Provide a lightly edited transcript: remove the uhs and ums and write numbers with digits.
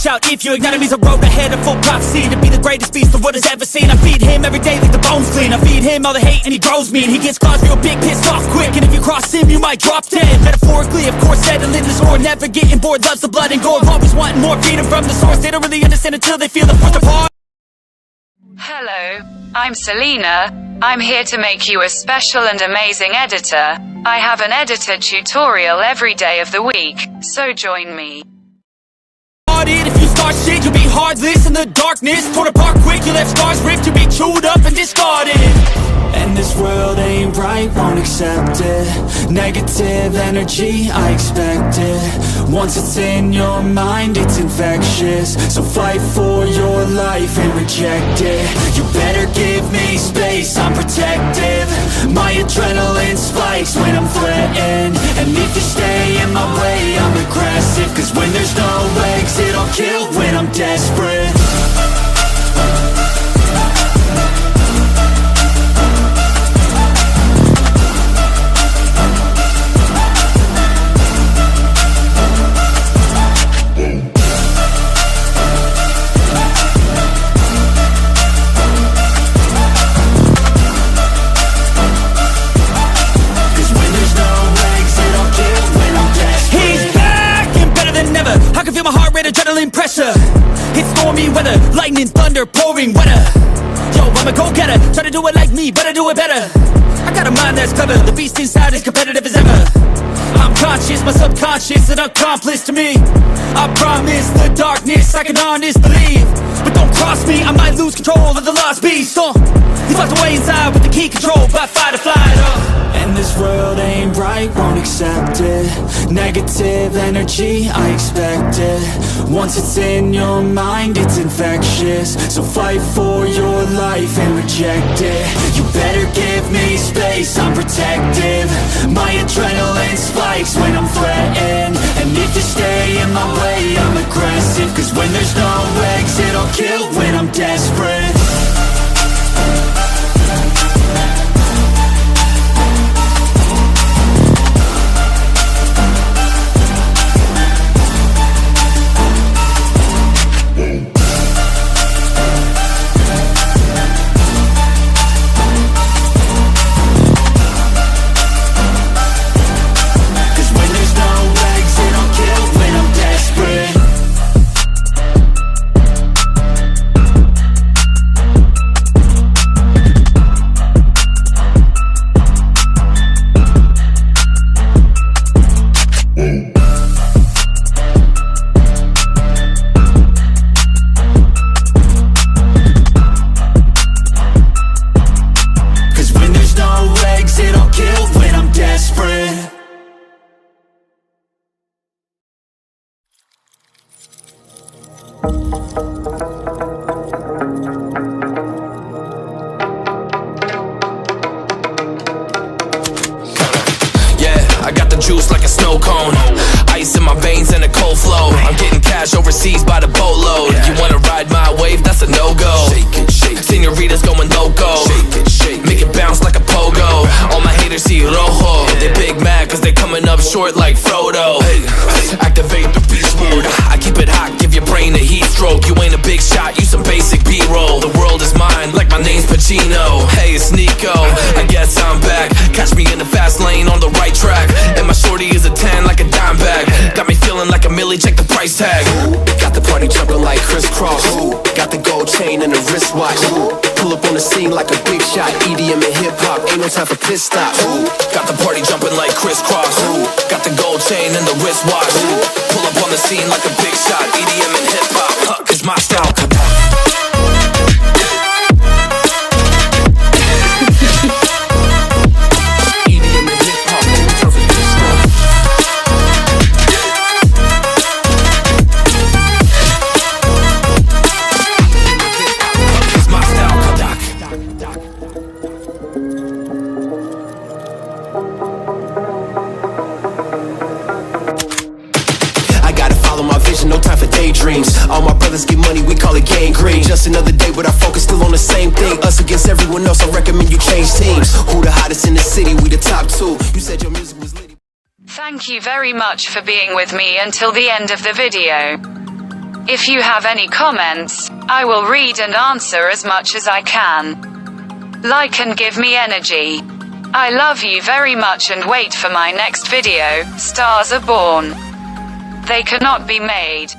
watch out if you ignite him. He's a road ahead of full prophecy to be the greatest beast the world has ever seen. I feed him every day like the bones clean. I feed him all the hate and he grows me, and he gets claws real big, pissed off quick. And if you cross him, you might drop dead. Metaphorically, of course, settling the score, never getting bored, loves the blood and gore, always wanting more freedom from the source. They don't really understand until they feel the force apart. Hello, I'm Selena. I'm here to make you a special and amazing editor. I have an editor tutorial every day of the week, so join me. If you start shit, you'll be heartless in the darkness, torn apart quick, you left scars ripped, you'll be chewed up and discarded. And this world ain't right, won't accept it. Negative energy, I expect it. Once it's in your mind, it's infectious. So fight for your life and reject it. You better give me space, I'm protective. My adrenaline spikes when I'm threatened. And if you stay in my way, I'm aggressive. Cause when there's no exit, I'll kill when I'm desperate. Adrenaline pressure, it's stormy weather, lightning, thunder, pouring weather. Yo, I'm a go-getter, try to do it like me, but I do it better. I got a mind that's clever, the beast inside is competitive as ever. I'm conscious, my subconscious, an accomplice to me. I promise the darkness, I can honest believe. But don't cross me, I might lose control of the lost beast. He's locked away inside with the key control by fight or flight. And this world ain't right, won't accept it. Negative energy, I expect it. Once it's in your mind, it's infectious. So fight for your life and reject it. You better give me space, I'm protective. My adrenaline spikes when I'm threatened. And if you stay in my way, I'm aggressive. Cause when there's no exit, I'll kill when I'm desperate. I got the juice like a snow cone, ice in my veins and a cold flow. I'm getting cash overseas by the boatload. You wanna ride my wave? That's a no-go. Senoritas going loco, make it bounce like a pogo. All my haters see rojo, they big mad cause they coming up short like Frodo. Activate the beast mode, I keep it hot, give your brain a heat stroke. You ain't a big shot, you some basic B-roll. The world is mine like my name's Pacino. Hey, it's Nico, I guess I'm back. Catch me in the fast lane on the right track. And my shorty is a 10 like a dime bag. Got me feeling like a milli, check the price tag. Got the party jumping like crisscross. Got the gold chain and the wristwatch. Pull up on the scene like a big shot. EDM and hip-hop, ain't no time for pit stops. Got the party jumping like crisscross. Got the gold chain and the wristwatch. Pull up on the scene like a big shot. EDM and hip-hop, cause my style. No time for daydreams. All my brothers get money, we call it gangrene. Just another day, but our focus still on the same thing. Us against everyone else, I recommend you change teams. Who the hottest in the city? We the top two. You said your music was lit. Thank you very much for being with me until the end of the video. If you have any comments, I will read and answer as much as I can. Like and give me energy. I love you very much and wait for my next video. Stars are born. They cannot be made.